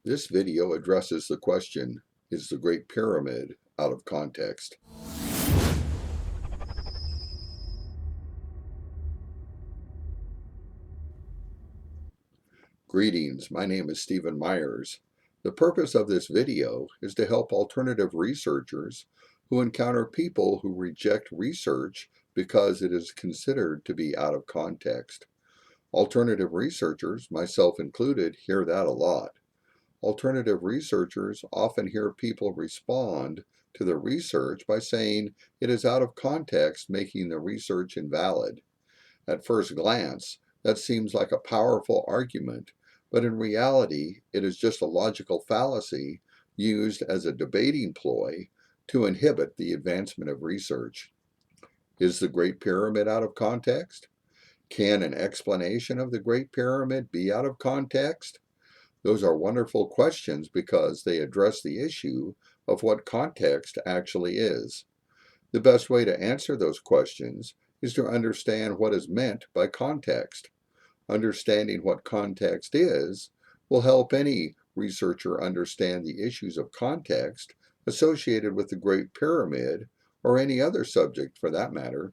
This video addresses the question, is the Great Pyramid out of context? Greetings, my name is Stephen Myers. The purpose of this video is to help alternative researchers who encounter people who reject research because it is considered to be out of context. Alternative researchers, myself included, hear that a lot. Alternative researchers often hear people respond to the research by saying it is out of context, making the research invalid. At first glance, that seems like a powerful argument, but in reality, it is just a logical fallacy used as a debating ploy to inhibit the advancement of research. Is the Great Pyramid out of context? Can an explanation of the Great Pyramid be out of context? Those are wonderful questions because they address the issue of what context actually is. The best way to answer those questions is to understand what is meant by context. Understanding what context is will help any researcher understand the issues of context associated with the Great Pyramid or any other subject for that matter.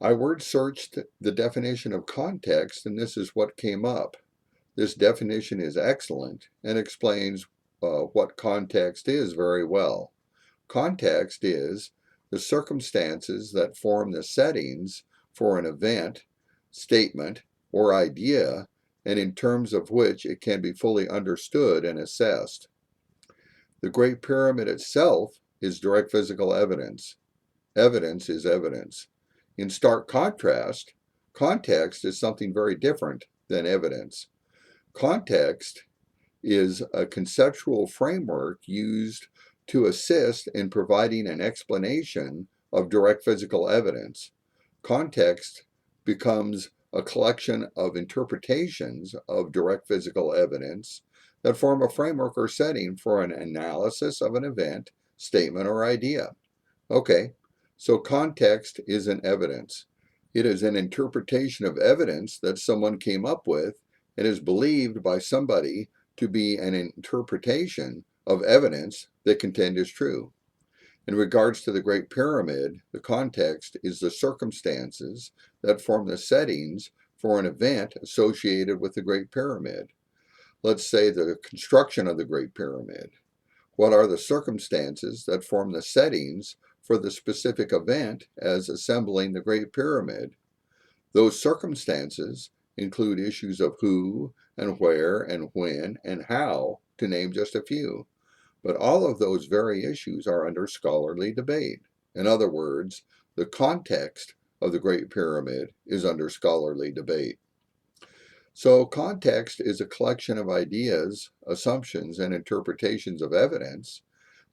I word searched the definition of context, and this is what came up. This definition is excellent and explains what context is very well. Context is the circumstances that form the settings for an event, statement, or idea, and in terms of which it can be fully understood and assessed. The Great Pyramid itself is direct physical evidence. Evidence is evidence. In stark contrast, context is something very different than evidence. Context is a conceptual framework used to assist in providing an explanation of direct physical evidence. Context becomes a collection of interpretations of direct physical evidence that form a framework or setting for an analysis of an event, statement, or idea. Okay, so context isn't evidence. It is an interpretation of evidence that someone came up with and is believed by somebody to be an interpretation of evidence they contend is true. In regards to the Great Pyramid, the context is the circumstances that form the settings for an event associated with the Great Pyramid. Let's say the construction of the Great Pyramid. What are the circumstances that form the settings for the specific event as assembling the Great Pyramid? Those circumstances include issues of who and where and when and how, to name just a few. But all of those very issues are under scholarly debate. In other words, the context of the Great Pyramid is under scholarly debate. So context is a collection of ideas, assumptions, and interpretations of evidence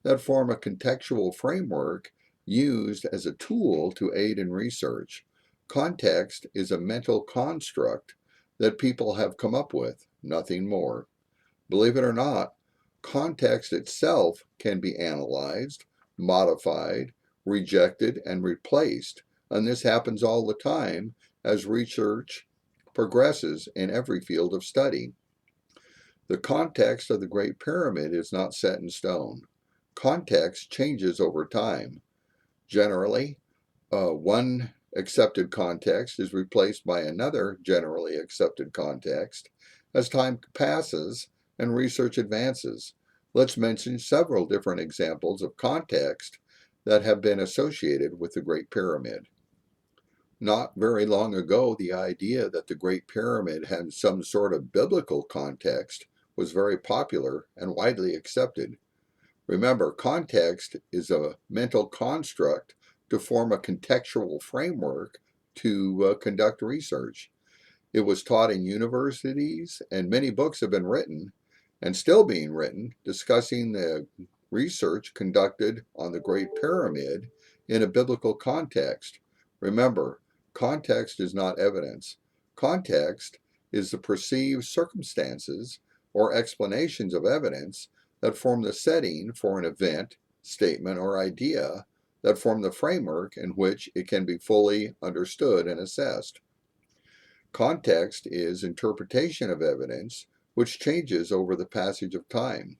that form a contextual framework used as a tool to aid in research. Context is a mental construct that people have come up with, nothing more. Believe it or not, context itself can be analyzed, modified, rejected, and replaced, and this happens all the time as research progresses in every field of study. The context of the Great Pyramid is not set in stone. Context changes over time. Generally, one accepted context is replaced by another generally accepted context as time passes and research advances. Let's mention several different examples of context that have been associated with the Great Pyramid. Not very long ago, the idea that the Great Pyramid had some sort of biblical context was very popular and widely accepted. Remember, context is a mental construct to form a contextual framework to conduct research. It was taught in universities, and many books have been written and still being written discussing the research conducted on the Great Pyramid in a biblical context. Remember, context is not evidence. Context is the perceived circumstances or explanations of evidence that form the setting for an event, statement, or idea that form the framework in which it can be fully understood and assessed. Context is interpretation of evidence which changes over the passage of time.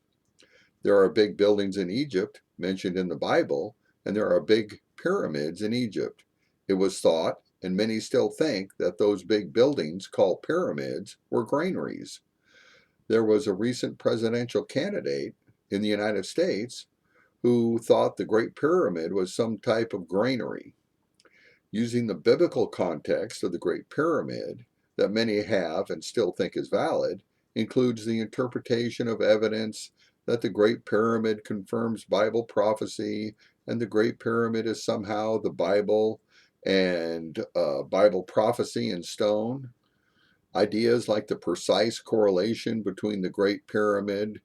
There are big buildings in Egypt mentioned in the Bible, and there are big pyramids in Egypt. It was thought, and many still think, that those big buildings called pyramids were granaries. There was a recent presidential candidate in the United States who thought the Great Pyramid was some type of granary. Using the biblical context of the Great Pyramid, that many have and still think is valid, includes the interpretation of evidence that the Great Pyramid confirms Bible prophecy and the Great Pyramid is somehow the Bible and Bible prophecy in stone. Ideas like the precise correlation between the Great Pyramid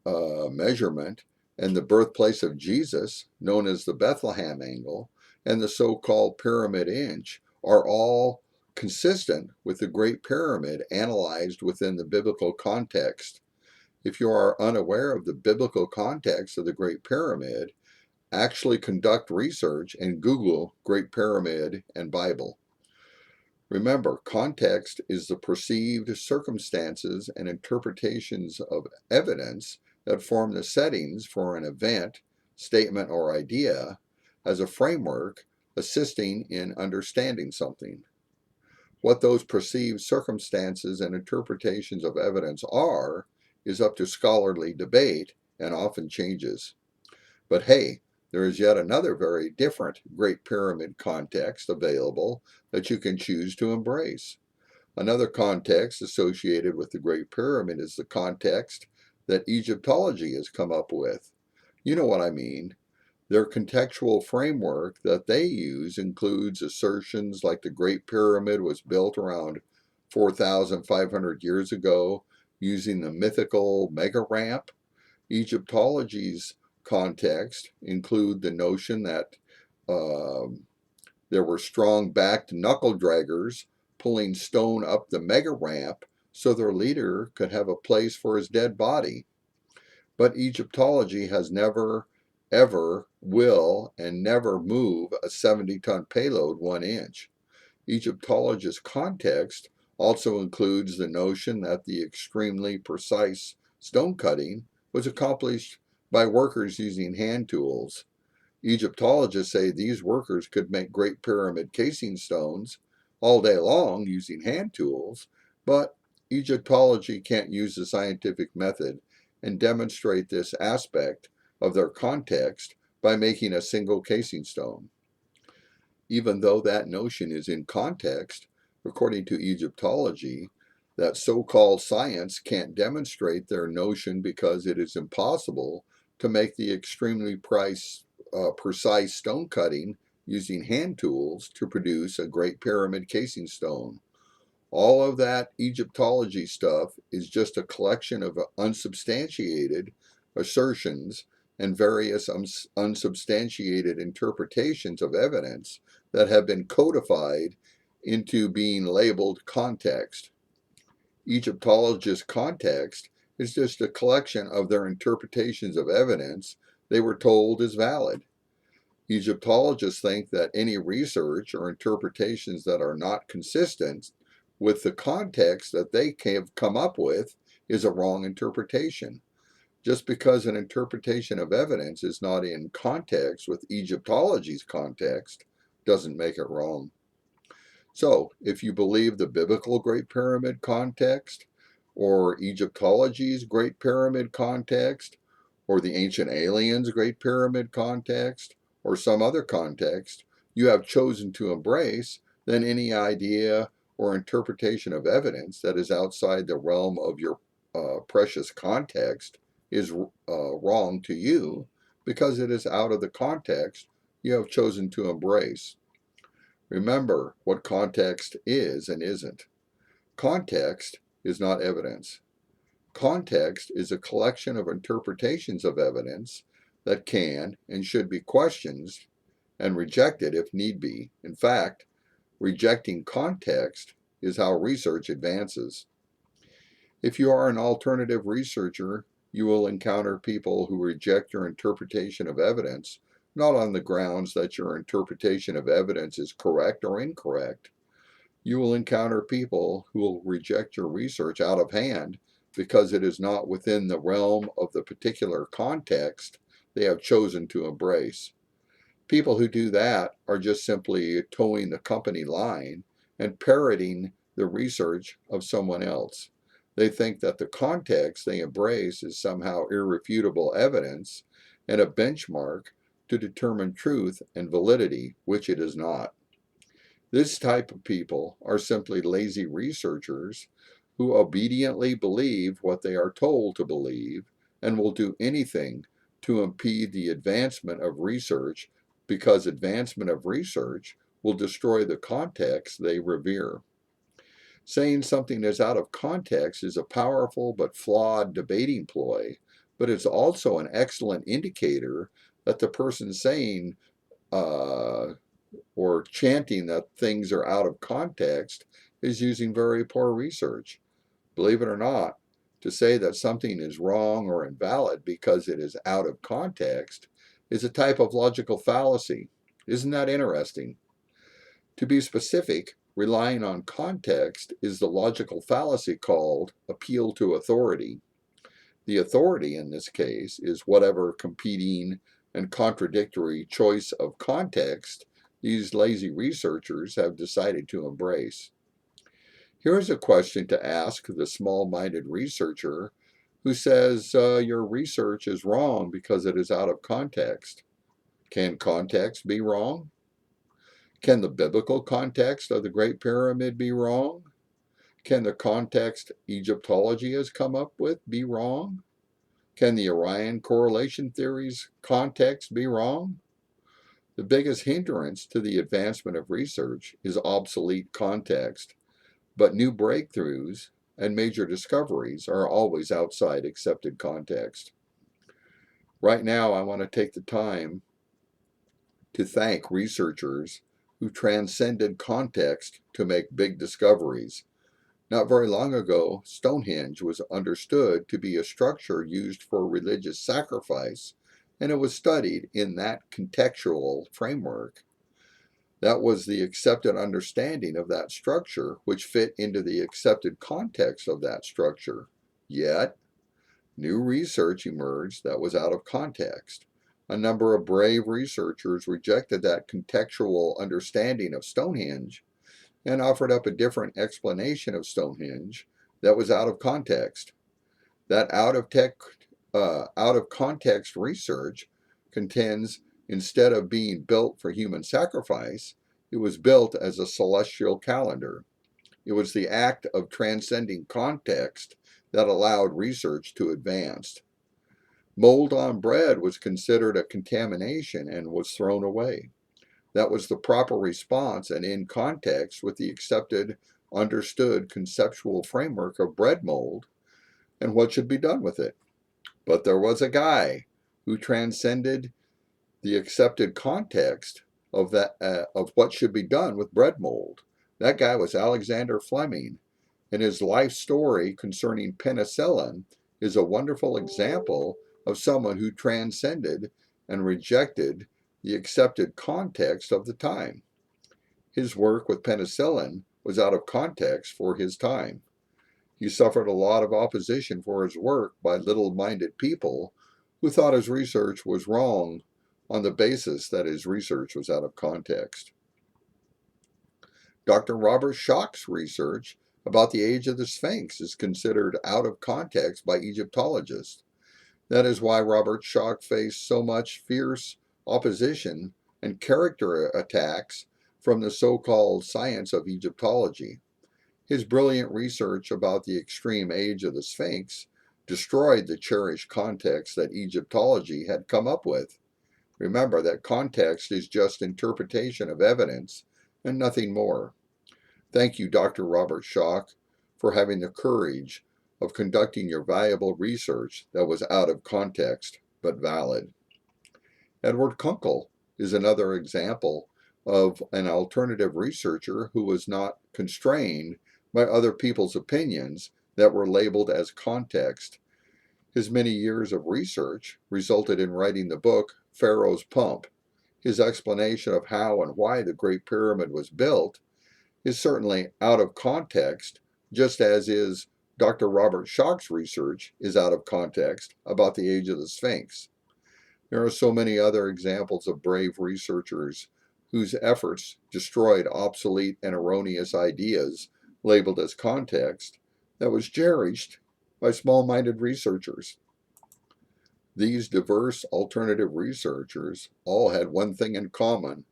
measurement and the birthplace of Jesus, known as the Bethlehem angle, and the so-called pyramid inch are all consistent with the Great Pyramid analyzed within the biblical context. If you are unaware of the biblical context of the Great Pyramid, actually conduct research and Google Great Pyramid and Bible. Remember, context is the perceived circumstances and interpretations of evidence that form the settings for an event, statement, or idea as a framework assisting in understanding something. What those perceived circumstances and interpretations of evidence are is up to scholarly debate and often changes. But hey, there is yet another very different Great Pyramid context available that you can choose to embrace. Another context associated with the Great Pyramid is the context that Egyptology has come up with. You know what I mean. Their contextual framework that they use includes assertions like the Great Pyramid was built around 4,500 years ago using the mythical mega ramp. Egyptology's context include the notion that there were strong-backed knuckle draggers pulling stone up the mega ramp so their leader could have a place for his dead body. But Egyptology has never, ever, will, and never move a 70-ton payload 1 inch. Egyptology's context also includes the notion that the extremely precise stone cutting was accomplished by workers using hand tools. Egyptologists say these workers could make Great Pyramid casing stones all day long using hand tools, but Egyptology can't use the scientific method and demonstrate this aspect of their context by making a single casing stone. Even though that notion is in context, according to Egyptology, that so-called science can't demonstrate their notion because it is impossible to make the extremely precise stone cutting using hand tools to produce a Great Pyramid casing stone. All of that Egyptology stuff is just a collection of unsubstantiated assertions and various unsubstantiated interpretations of evidence that have been codified into being labeled context. Egyptologists' context is just a collection of their interpretations of evidence they were told is valid. Egyptologists think that any research or interpretations that are not consistent with the context that they have come up with is a wrong interpretation. Just because an interpretation of evidence is not in context with Egyptology's context doesn't make it wrong. So, if you believe the biblical Great Pyramid context, or Egyptology's Great Pyramid context, or the ancient aliens' Great Pyramid context, or some other context you have chosen to embrace, then any idea or interpretation of evidence that is outside the realm of your precious context is wrong to you because it is out of the context you have chosen to embrace. Remember what context is and isn't. Context is not evidence. Context is a collection of interpretations of evidence that can and should be questioned and rejected if need be. In fact, rejecting context is how research advances. If you are an alternative researcher, you will encounter people who reject your interpretation of evidence, not on the grounds that your interpretation of evidence is correct or incorrect. You will encounter people who will reject your research out of hand because it is not within the realm of the particular context they have chosen to embrace. People who do that are just simply towing the company line and parroting the research of someone else. They think that the context they embrace is somehow irrefutable evidence and a benchmark to determine truth and validity, which it is not. This type of people are simply lazy researchers who obediently believe what they are told to believe and will do anything to impede the advancement of research because advancement of research will destroy the context they revere. Saying something is out of context is a powerful but flawed debating ploy, but it's also an excellent indicator that the person saying or chanting that things are out of context is using very poor research. Believe it or not, to say that something is wrong or invalid because it is out of context is a type of logical fallacy. Isn't that interesting? To be specific, relying on context is the logical fallacy called appeal to authority. The authority in this case is whatever competing and contradictory choice of context these lazy researchers have decided to embrace. Here's a question to ask the small-minded researcher who says your research is wrong because it is out of context. Can context be wrong? Can the biblical context of the Great Pyramid be wrong? Can the context Egyptology has come up with be wrong? Can the Orion correlation theory's context be wrong? The biggest hindrance to the advancement of research is obsolete context, but new breakthroughs and major discoveries are always outside accepted context. Right now, I want to take the time to thank researchers who transcended context to make big discoveries. Not very long ago, Stonehenge was understood to be a structure used for religious sacrifice, and it was studied in that contextual framework. That was the accepted understanding of that structure, which fit into the accepted context of that structure. Yet, new research emerged that was out of context. A number of brave researchers rejected that contextual understanding of Stonehenge and offered up a different explanation of Stonehenge that was out of context. That out of context research contends instead of being built for human sacrifice, it was built as a celestial calendar. It was the act of transcending context that allowed research to advance. Mold on bread was considered a contamination and was thrown away. That was the proper response and in context with the accepted, understood conceptual framework of bread mold and what should be done with it. But there was a guy who transcended the accepted context of what should be done with bread mold. That guy was Alexander Fleming, and his life story concerning penicillin is a wonderful example of someone who transcended and rejected the accepted context of the time. His work with penicillin was out of context for his time. He suffered a lot of opposition for his work by little-minded people who thought his research was wrong on the basis that his research was out of context. Dr. Robert Schoch's research about the age of the Sphinx is considered out of context by Egyptologists. That is why Robert Schoch faced so much fierce opposition and character attacks from the so-called science of Egyptology. His brilliant research about the extreme age of the Sphinx destroyed the cherished context that Egyptology had come up with. Remember that context is just interpretation of evidence and nothing more. Thank you, Dr. Robert Schoch, for having the courage of conducting your valuable research that was out of context but valid. Edward Kunkel is another example of an alternative researcher who was not constrained by other people's opinions that were labeled as context. His many years of research resulted in writing the book Pharaoh's Pump. His explanation of how and why the Great Pyramid was built is certainly out of context, just as is Dr. Robert Schoch's research is out of context about the age of the Sphinx. There are so many other examples of brave researchers whose efforts destroyed obsolete and erroneous ideas labeled as context that was cherished by small-minded researchers. These diverse alternative researchers all had one thing in common.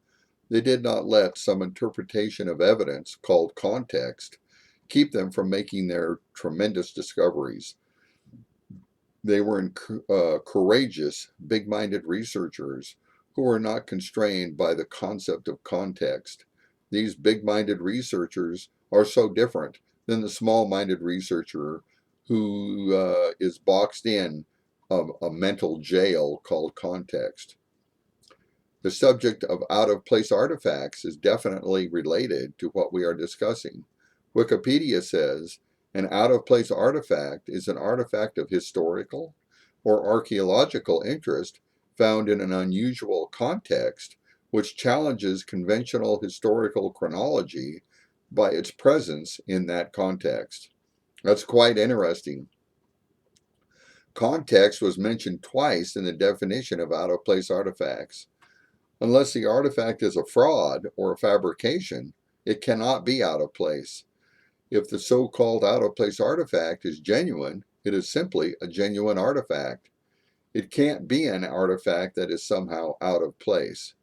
They did not let some interpretation of evidence called context keep them from making their tremendous discoveries. They were courageous, big-minded researchers who were not constrained by the concept of context. These big-minded researchers are so different than the small-minded researcher who is boxed in a mental jail called context. The subject of out-of-place artifacts is definitely related to what we are discussing. Wikipedia says, an out-of-place artifact is an artifact of historical or archaeological interest found in an unusual context which challenges conventional historical chronology by its presence in that context. That's quite interesting. Context was mentioned twice in the definition of out-of-place artifacts. Unless the artifact is a fraud or a fabrication, it cannot be out of place. If the so-called out-of-place artifact is genuine, it is simply a genuine artifact. It can't be an artifact that is somehow out of place.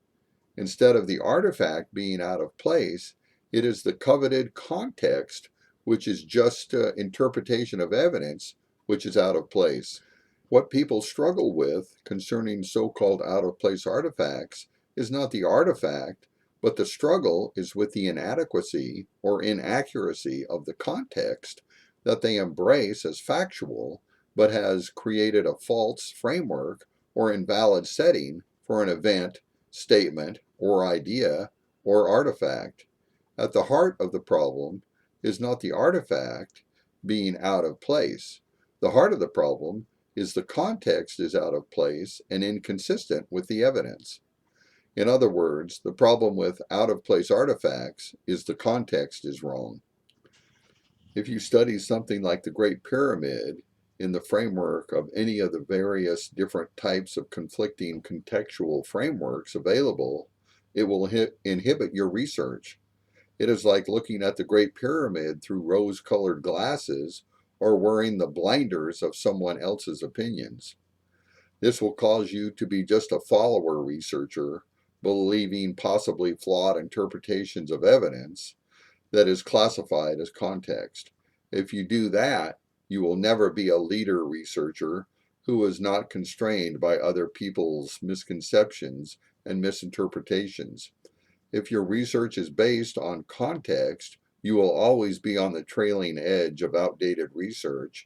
Instead of the artifact being out of place, it is the coveted context, which is just interpretation of evidence, which is out of place. What people struggle with concerning so-called out-of-place artifacts is not the artifact, but the struggle is with the inadequacy or inaccuracy of the context that they embrace as factual, but has created a false framework or invalid setting for an event, statement, or idea or artifact. At the heart of the problem is not the artifact being out of place. The heart of the problem is the context is out of place and inconsistent with the evidence. In other words, the problem with out-of-place artifacts is the context is wrong. If you study something like the Great Pyramid in the framework of any of the various different types of conflicting contextual frameworks available, it will inhibit your research. It is like looking at the Great Pyramid through rose-colored glasses or wearing the blinders of someone else's opinions. This will cause you to be just a follower researcher, believing possibly flawed interpretations of evidence that is classified as context. If you do that, you will never be a leader researcher who is not constrained by other people's misconceptions and misinterpretations. If your research is based on context, you will always be on the trailing edge of outdated research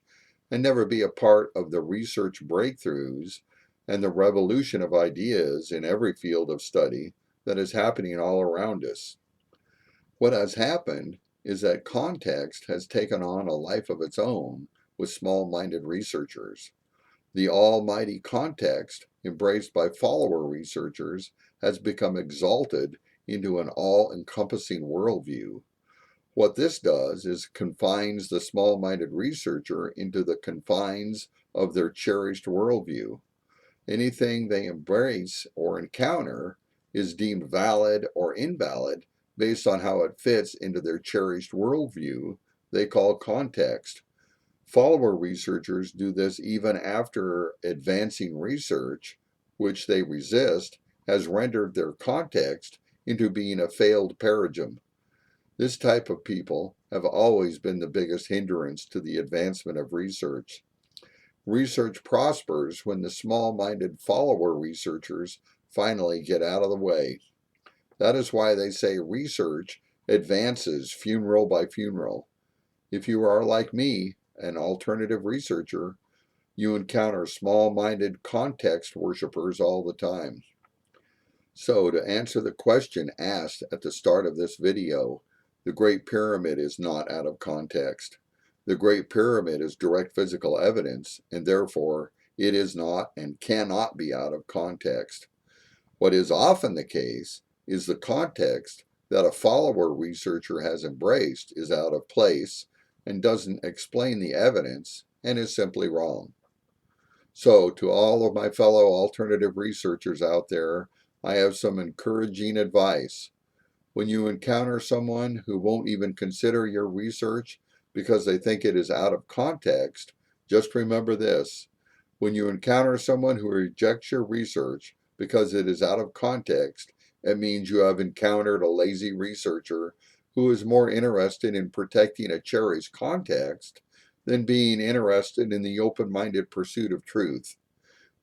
and never be a part of the research breakthroughs and the revolution of ideas in every field of study that is happening all around us. What has happened is that context has taken on a life of its own with small-minded researchers. The almighty context, embraced by follower researchers, has become exalted into an all-encompassing worldview. What this does is confines the small-minded researcher into the confines of their cherished worldview. Anything they embrace or encounter is deemed valid or invalid based on how it fits into their cherished worldview they call context. Follower researchers do this even after advancing research, which they resist, has rendered their context into being a failed paradigm. This type of people have always been the biggest hindrance to the advancement of research. Research prospers when the small-minded follower researchers finally get out of the way. That is why they say research advances funeral by funeral. If you are like me, an alternative researcher, you encounter small-minded context worshippers all the time. So, to answer the question asked at the start of this video, the Great Pyramid is not out of context. The Great Pyramid is direct physical evidence, and therefore it is not and cannot be out of context. What is often the case is the context that a follower researcher has embraced is out of place and doesn't explain the evidence and is simply wrong. So, to all of my fellow alternative researchers out there, I have some encouraging advice. When you encounter someone who won't even consider your research because they think it is out of context, just remember this. When you encounter someone who rejects your research because it is out of context, it means you have encountered a lazy researcher who is more interested in protecting a cherry's context than being interested in the open-minded pursuit of truth.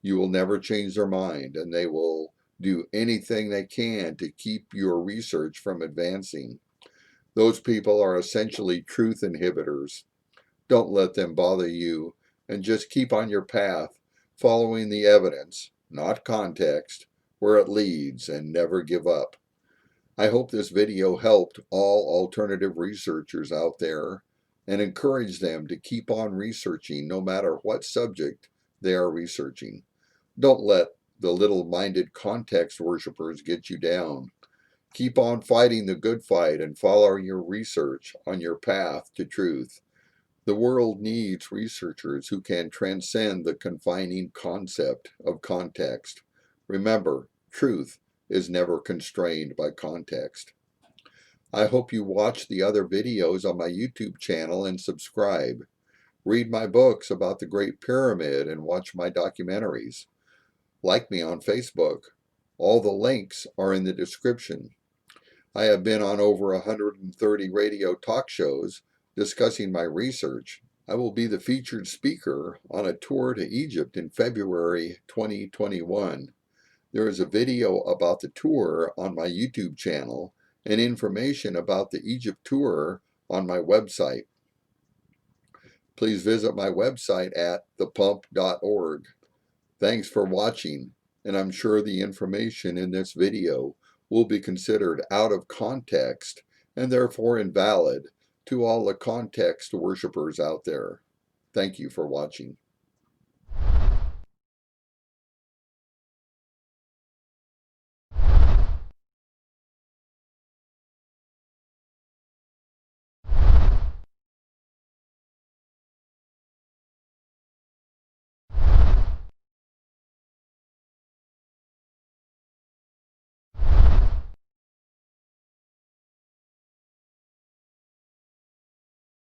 You will never change their mind, and they will do anything they can to keep your research from advancing. Those people are essentially truth inhibitors. Don't let them bother you, and just keep on your path, following the evidence, not context, where it leads, and never give up. I hope this video helped all alternative researchers out there and encouraged them to keep on researching no matter what subject they are researching. Don't let the little-minded context worshippers get you down. Keep on fighting the good fight and follow your research on your path to truth. The world needs researchers who can transcend the confining concept of context. Remember, truth is never constrained by context. I hope you watch the other videos on my YouTube channel and subscribe. Read my books about the Great Pyramid and watch my documentaries. Like me on Facebook. All the links are in the description. I have been on over 130 radio talk shows discussing my research. I will be the featured speaker on a tour to Egypt in February 2021. There is a video about the tour on my YouTube channel and information about the Egypt tour on my website. Please visit my website at thepump.org. Thanks for watching, and I'm sure the information in this video will be considered out of context and therefore invalid to all the context worshippers out there. Thank you for watching.